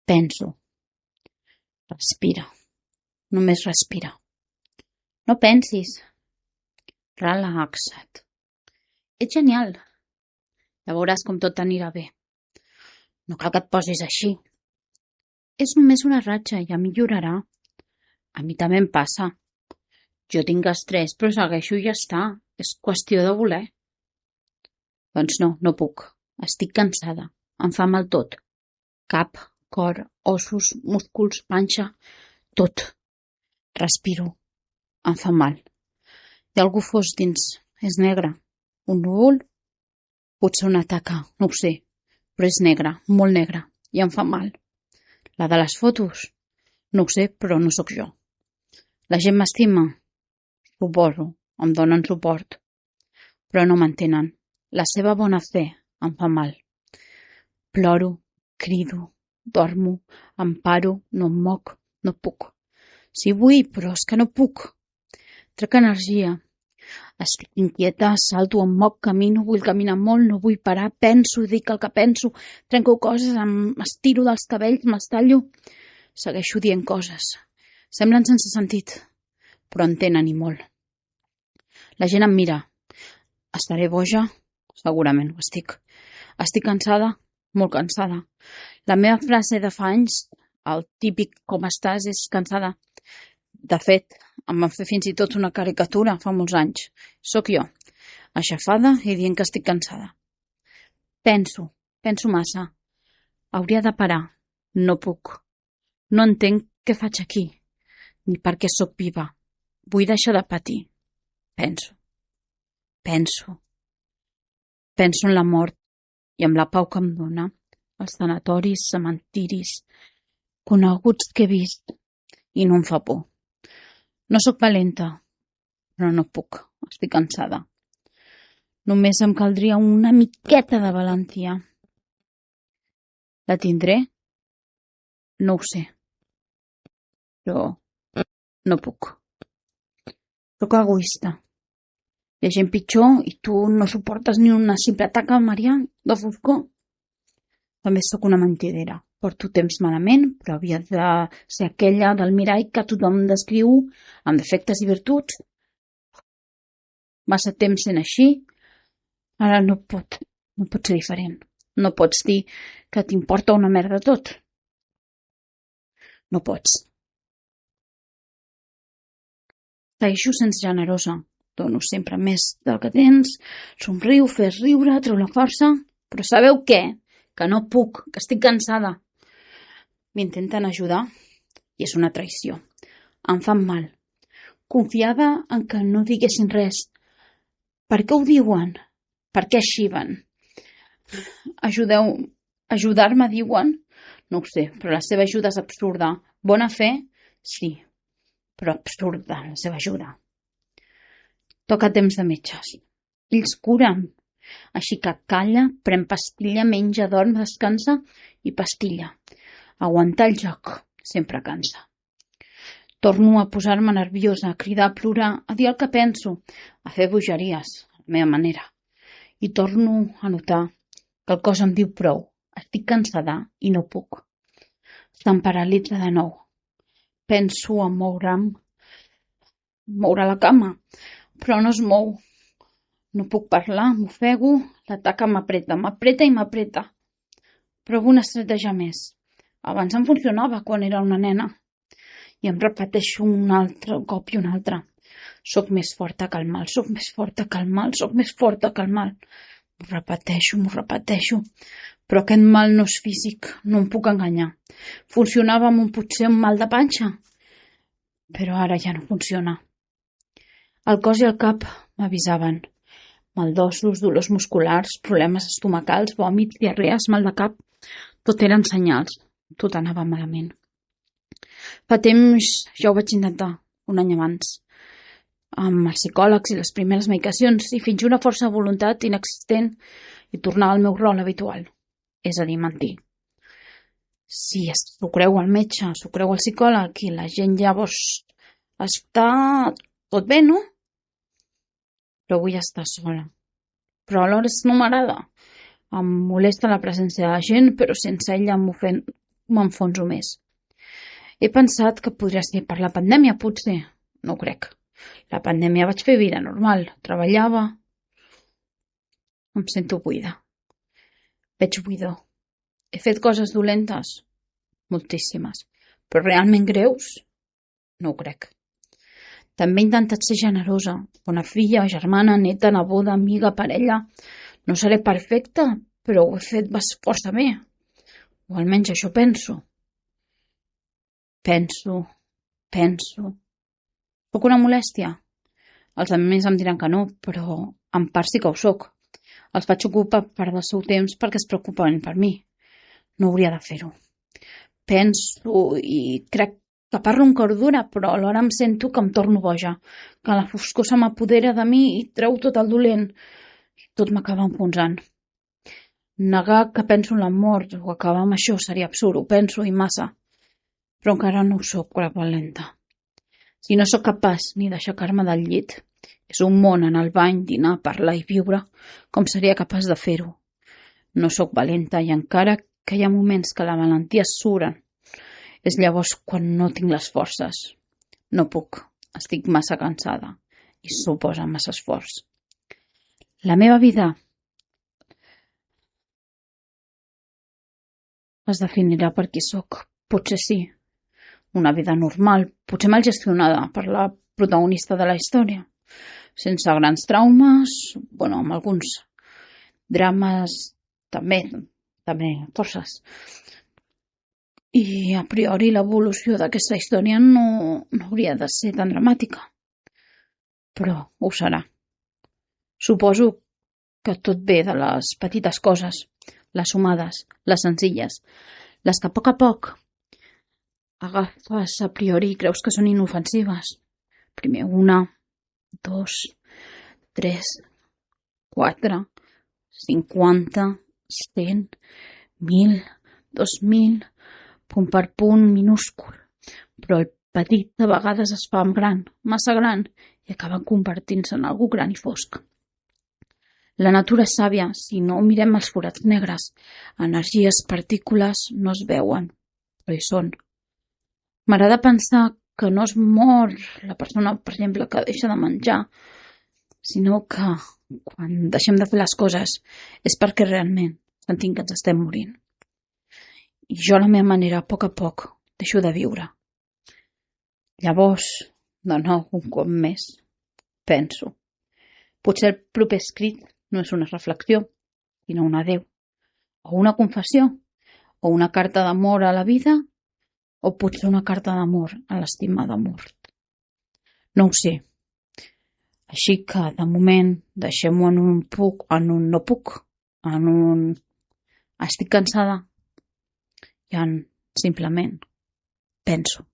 Penso. Respira. Només respira. No pensis. Relaxa't. Ets genial. Ja veuràs com tot anirà bé. No cal que et posis així. És només una ratxa, ja millorarà. A mi també em passa. Jo tinc estrès, però segueixo i ja està. És qüestió de voler. Doncs no puc. Estic cansada. Em fa mal tot. Cap, cor, ossos, músculs, panxa, tot. Respiro. Em fa mal. Hi ha algú fos dins. És negre. Un núvol? Potser una taca, no ho sé. Però és negre, molt negre. I em fa mal. La de les fotos? No ho sé, però no sóc jo. La gent m'estima? Suposo. Em donen suport. Però no m'entenen. La seva bona fe em fa mal. Ploro, crido, dormo, em paro, no em moc, no puc. Sí vull, però és que no puc. Trec energia. Estic inquieta, salto, em moc, camino, vull caminar molt, no vull parar, penso, dic el que penso, trenco coses, m'estiro dels cabells, m'estallo. Segueixo dient coses. Semblen sense sentit, però en tenen i molt. La gent em mira. Estaré boja? Segurament ho estic. Estic cansada? Molt cansada. La meva frase de fa anys, el típic com estàs, és cansada. De fet, em van fer fins i tot una caricatura fa molts anys. Sóc jo, aixafada i dient que estic cansada. Penso massa. Hauria de parar. No puc. No entenc què faig aquí, ni per què sóc viva. Vull deixar de patir. Penso en la mort i amb la pau que em dóna, els tanatoris, cementiris, coneguts que he vist, i no em fa por. No sóc valenta, però no puc, estic cansada. Només em caldria una miqueta de valentia. La tindré? No ho sé, però no puc. Sóc egoista. Hi ha gent pitjor i tu no suportes ni una simple taca, Maria, de foscor. També sóc una mentidera. Porto temps malament, però havia de ser aquella del mirall que tothom descriu amb defectes i virtuts. Massa temps sent així, ara no pot ser diferent. No pots dir que t'importa una merda tot. No pots. Segueixo sens generosa. Dono sempre més del que tens, somriu, fes riure, treu la força, però sabeu què? Que no puc, que estic cansada. M'intenten ajudar i és una traïció. Em fan mal. Confiava en que no diguessin res. Per què ho diuen? Per què xiven? Ajudar-me, diuen? No ho sé, però la seva ajuda és absurda. Bona fe? Sí, però absurda, la seva ajuda. Toca temps de metges. Ells curen. Així que calla, pren pastilla, menja, dorm, descansa i pastilla. Aguantar el joc sempre cansa. Torno a posar-me nerviosa, a cridar, a plorar, a dir el que penso, a fer bogeries, a la meva manera. I torno a notar que el cos em diu prou. Estic cansada i no puc. Se'm paralitza de nou. Penso en moure la cama, però no es mou. No puc parlar, m'ofego, la taca m'apreta i m'apreta. Provo una estratègia més. Abans em funcionava quan era una nena. I em repeteixo un altre cop i un altre. Soc més forta que el mal, soc més forta que el mal, soc més forta que el mal. M'ho repeteixo. Però aquest mal no és físic, no em puc enganyar. Funcionava amb potser un mal de panxa. Però ara ja no funciona. El cos i el cap m'avisaven. Mal d'ossos, dolors musculars, problemes estomacals, vòmits, diarrees, mal de cap. Tot eren senyals. Tot anava malament. Fa temps ja ho vaig intentar, un any abans, amb els psicòlegs i les primeres medicacions, i fins una força de voluntat inexistent i tornar al meu rol habitual, és a dir, mentir. Si s'ho creu el metge, s'ho creu el psicòleg i la gent llavors està tot bé, no? Però vull estar sola. Però alhora no m'agrada. Em molesta la presència de la gent, però sense ella m'ofèn m'enfonso més. He pensat que podria ser per la pandèmia, potser. No ho crec. La pandèmia vaig fer vida normal. Treballava. Em sento buida. Veig buidor. He fet coses dolentes? Moltíssimes. Però realment greus? No ho crec. També he intentat ser generosa. Bona filla, germana, neta, neboda, amiga, parella. No seré perfecta, però ho he fet força bé. O almenys això penso. Penso. Sóc una molèstia? Els altres em diran que no, però en part sí que ho sóc. Els faig ocupar part del seu temps perquè es preocupen per mi. No hauria de fer-ho. Penso i crec que parlo amb cordura, però alhora em sento que em torno boja, que la foscor se m'apodera de mi i treu tot el dolent. I tot m'acaba enfonsant. Negar que penso en la mort o acabar amb això seria absurd, ho penso i massa. Però encara no ho soc, quan lenta. Si no sóc capaç ni d'aixecar-me del llit, és un món anar al bany, dinar, parlar i viure, com seria capaç de fer-ho. No sóc valenta i encara que hi ha moments que la valentia suren, és llavors quan no tinc les forces. No puc, estic massa cansada i suposa massa esforç. La meva vida es definirà per qui sóc. Potser sí, una vida normal, potser mal gestionada per la protagonista de la història, sense grans traumes, amb alguns drames també forces. I a priori l'evolució d'aquesta història no hauria de ser tan dramàtica, però ho serà. Suposo que tot ve de les petites coses, les sumades, les senzilles, les que a poc agafes a priori i creus que són inofensives. Primer 1, 2, 3, 4, 50, 100, 1.000, 2.000, punt per punt, minúscul. Però el petit de vegades es fa gran, massa gran, i acaba convertint-se en algú gran i fosc. La natura és sàvia, si no mirem els forats negres. Energies, partícules no es veuen, però hi són. M'agrada pensar que no es mor la persona, per exemple, que deixa de menjar, sinó que quan deixem de fer les coses és perquè realment sentim que ens estem morint. I jo a la meva manera, a poc, deixo de viure. Llavors, de nou, un cop més, penso. Potser el proper escrit no és una reflexió, sinó un adeu, o una confessió, o una carta d'amor a la vida, o potser una carta d'amor a l'estimada mort. No ho sé. Així que, de moment, deixem-ho en un no puc, en un estic cansada i en simplement penso.